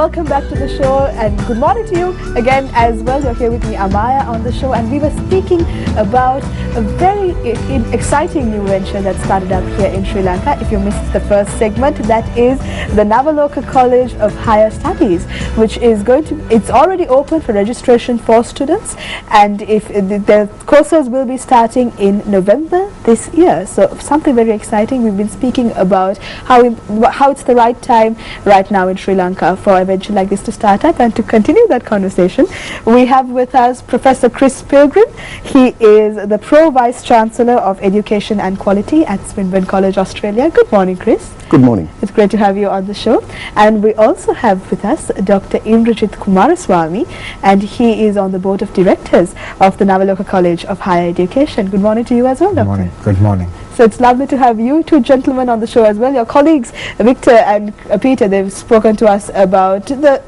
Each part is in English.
welcome back to the show, and good morning to you again as well. You're here with me, Amaya, on the show, and we were speaking about a very exciting new venture that started up here in Sri Lanka. If you missed the first segment, that is the Navaloka College of Higher Studies, which is it's already open for registration for students, and if the courses will be starting in November this year. So something very exciting. We've been speaking about how it's the right time right now in Sri Lanka for a venture like this to start up. And to continue that conversation, we have with us Professor Chris Pilgrim. He is the Pro Vice Chancellor of Education and Quality at Swinburne College, Australia. Good morning, Chris. Good morning. It's great to have you on the show. And we also have with us Dr. Indrajit Kumaraswamy, and he is on the board of directors of the Navaloka College of Higher Education. Good morning to you as well, Doctor. Good morning. Good morning. So it's lovely to have you two gentlemen on the show as well. Your colleagues, Victor and Peter, they've spoken to us about the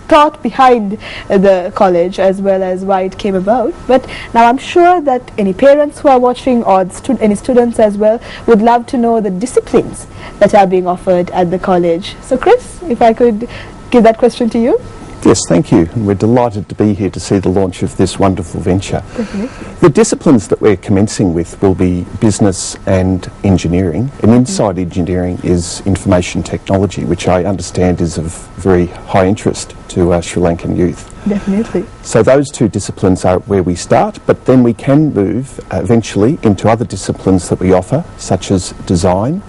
thought behind the college as well as why it came about. But now I'm sure that any parents who are watching, or any students as well, would love to know the disciplines that are being offered at the college. So Chris, if I could give that question to you. Yes, thank you. And we're delighted to be here to see the launch of this wonderful venture. Definitely. The disciplines that we're commencing with will be business and engineering, and inside engineering is information technology, which I understand is of very high interest to Sri Lankan youth. Definitely. So those two disciplines are where we start, but then we can move eventually into other disciplines that we offer, such as design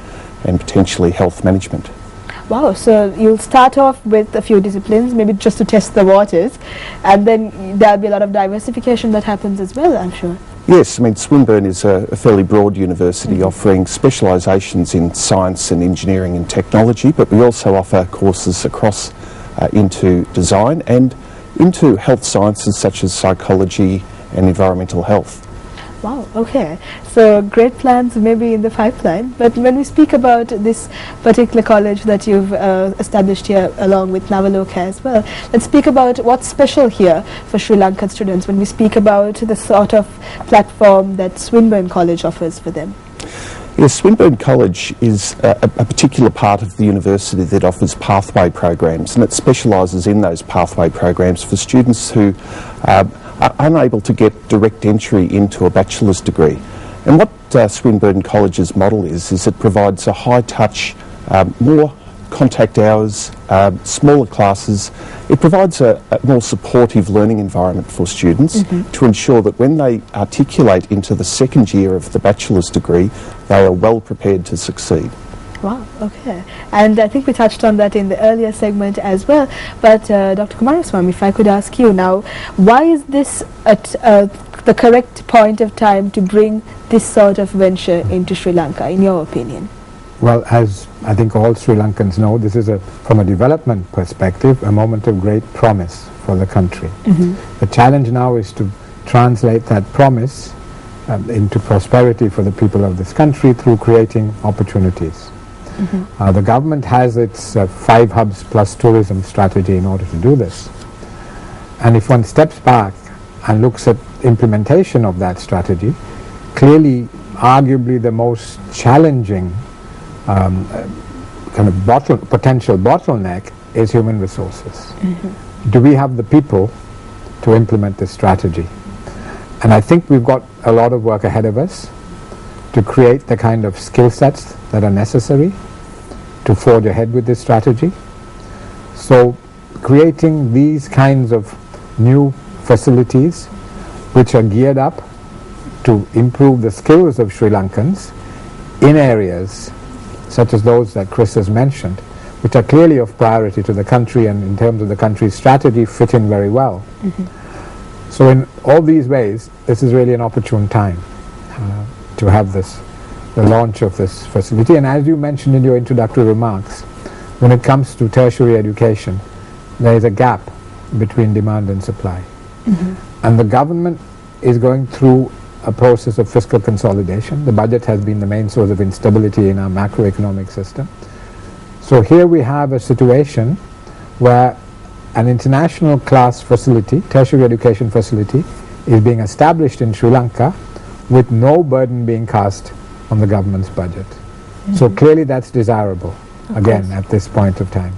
and potentially health management. Wow, so you'll start off with a few disciplines, maybe just to test the waters, and then there'll be a lot of diversification that happens as well, I'm sure. Yes, I mean, Swinburne is a fairly broad university offering specialisations in science and engineering and technology, but we also offer courses across into design and into health sciences such as psychology and environmental health. Wow, okay. So great plans maybe in the pipeline. But when we speak about this particular college that you've established here along with Navaloka as well, let's speak about what's special here for Sri Lankan students when we speak about the sort of platform that Swinburne College offers for them. Yes, Swinburne College is a particular part of the university that offers pathway programs, and it specialises in those pathway programs for students who are unable to get direct entry into a bachelor's degree. And what Swinburne College's model is it provides a high-touch, more contact hours, smaller classes. It provides a more supportive learning environment for students to ensure that when they articulate into the second year of the bachelor's degree, they are well prepared to succeed. Wow, okay. And I think we touched on that in the earlier segment as well. But Dr. Kumaraswamy, if I could ask you now, why is this at the correct point of time to bring this sort of venture into Sri Lanka, in your opinion? Well, as I think all Sri Lankans know, this is, from a development perspective, a moment of great promise for the country. The challenge now is to translate that promise into prosperity for the people of this country through creating opportunities. The government has its 5 hubs plus tourism strategy in order to do this. And if one steps back and looks at implementation of that strategy, clearly, arguably the most challenging kind of potential bottleneck is human resources. Do we have the people to implement this strategy? And I think we've got a lot of work ahead of us to create the kind of skill sets that are necessary to forge ahead with this strategy. So creating these kinds of new facilities which are geared up to improve the skills of Sri Lankans in areas such as those that Chris has mentioned, which are clearly of priority to the country and in terms of the country's strategy fit in very well. So in all these ways, this is really an opportune time to have the launch of this facility. And as you mentioned in your introductory remarks, when it comes to tertiary education, there is a gap between demand and supply. And the government is going through a process of fiscal consolidation. The budget has been the main source of instability in our macroeconomic system. So here we have a situation where an international class facility, tertiary education facility, is being established in Sri Lanka with no burden being cast on the government's budget. So clearly that's desirable, again, at this point of time.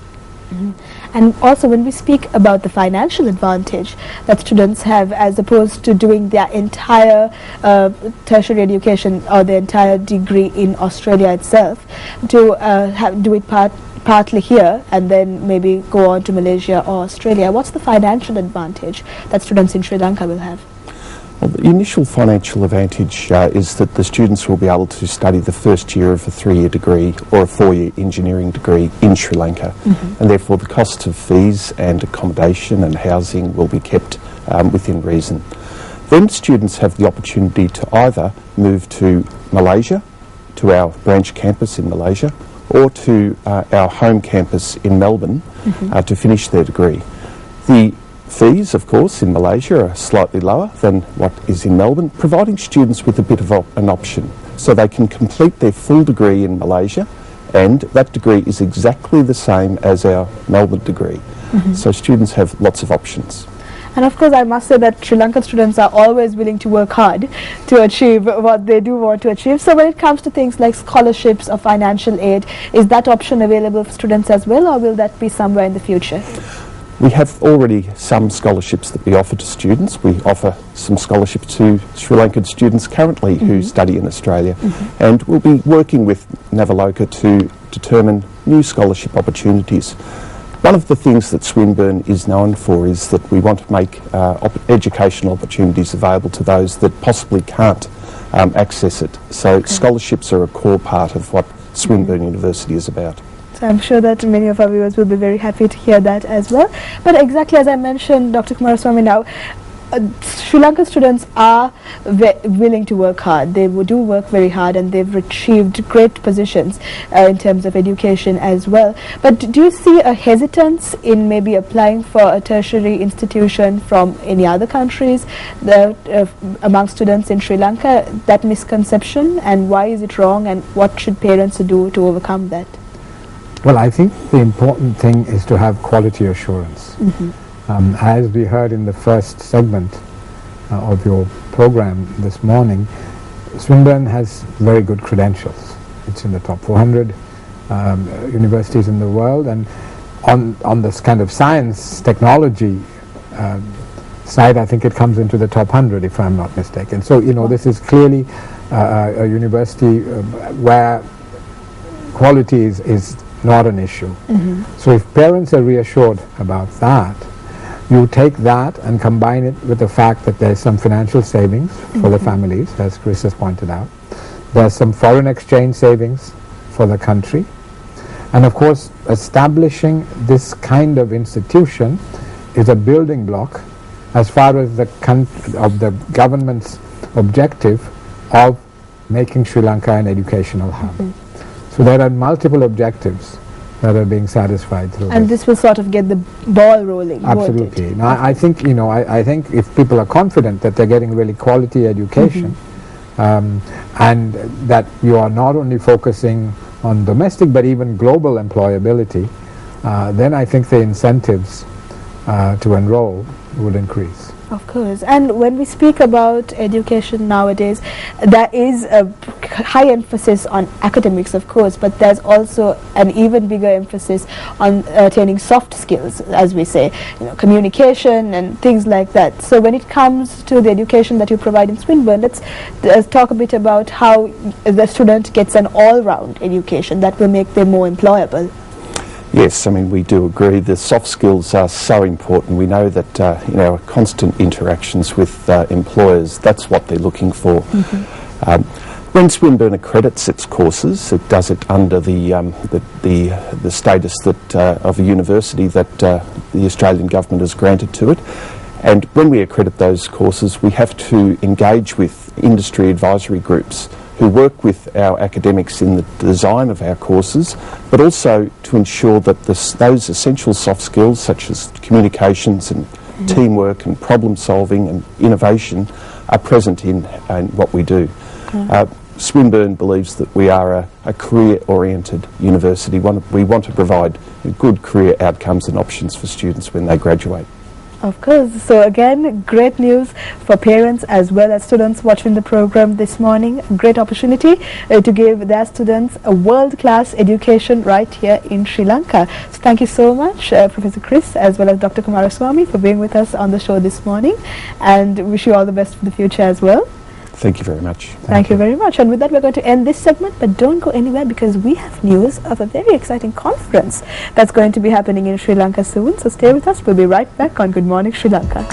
And also when we speak about the financial advantage that students have as opposed to doing their entire tertiary education or the entire degree in Australia itself, to do it partly here and then maybe go on to Malaysia or Australia, what's the financial advantage that students in Sri Lanka will have? Well, the initial financial advantage is that the students will be able to study the first year of a 3-year degree or a 4-year engineering degree in Sri Lanka, and therefore the cost of fees and accommodation and housing will be kept within reason. Then students have the opportunity to either move to Malaysia, to our branch campus in Malaysia, or to our home campus in Melbourne to finish their degree. The fees, of course, in Malaysia are slightly lower than what is in Melbourne, providing students with a bit of an option. So they can complete their full degree in Malaysia, and that degree is exactly the same as our Melbourne degree. So students have lots of options. And of course, I must say that Sri Lankan students are always willing to work hard to achieve what they do want to achieve. So when it comes to things like scholarships or financial aid, is that option available for students as well, or will that be somewhere in the future? We have already some scholarships that we offer to students. We offer some scholarships to Sri Lankan students currently who study in Australia, and we'll be working with Navaloka to determine new scholarship opportunities. One of the things that Swinburne is known for is that we want to make educational opportunities available to those that possibly can't access it. So scholarships are a core part of what Swinburne University is about. So I'm sure that many of our viewers will be very happy to hear that as well. But exactly as I mentioned, Dr. Kumaraswamy, now Sri Lankan students are willing to work hard. They do work very hard, and they've achieved great positions in terms of education as well. But do you see a hesitance in maybe applying for a tertiary institution from any other countries among students in Sri Lanka? That misconception, and why is it wrong, and what should parents do to overcome that? Well, I think the important thing is to have quality assurance. As we heard in the first segment of your program this morning, Swinburne has very good credentials. It's in the top 400 universities in the world, and on this kind of science technology side, I think it comes into the top 100, if I'm not mistaken. So, you know, this is clearly a university where quality is not an issue. So if parents are reassured about that, you take that and combine it with the fact that there's some financial savings for the families, as Chris has pointed out. There's some foreign exchange savings for the country. And of course, establishing this kind of institution is a building block as far as the government's objective of making Sri Lanka an educational hub. So there are multiple objectives that are being satisfied through and this will sort of get the ball rolling. Absolutely. Now, I think, you know, I think if people are confident that they're getting really quality education, and that you are not only focusing on domestic but even global employability, then I think the incentives to enroll would increase. Of course. And when we speak about education nowadays, there is a high emphasis on academics, of course, but there's also an even bigger emphasis on attaining soft skills, as we say, you know, communication and things like that. So when it comes to the education that you provide in Swinburne, let's talk a bit about how the student gets an all-round education that will make them more employable. Yes, I mean, we do agree the soft skills are so important. We know that in our constant interactions with employers, that's what they're looking for. When Swinburne accredits its courses, it does it under the status that of a university that the Australian government has granted to it. And when we accredit those courses, we have to engage with industry advisory groups who work with our academics in the design of our courses, but also to ensure that those essential soft skills such as communications and teamwork and problem solving and innovation are present in what we do. Swinburne believes that we are a career-oriented university. We want to provide good career outcomes and options for students when they graduate. Of course. So again, great news for parents as well as students watching the program this morning. Great opportunity to give their students a world-class education right here in Sri Lanka. So thank you so much, Professor Chris, as well as Dr. Kumaraswamy, for being with us on the show this morning, and wish you all the best for the future as well. Thank you very much. Thank you very much. And with that, we're going to end this segment, but don't go anywhere because we have news of a very exciting conference that's going to be happening in Sri Lanka soon. So stay with us. We'll be right back on Good Morning Sri Lanka.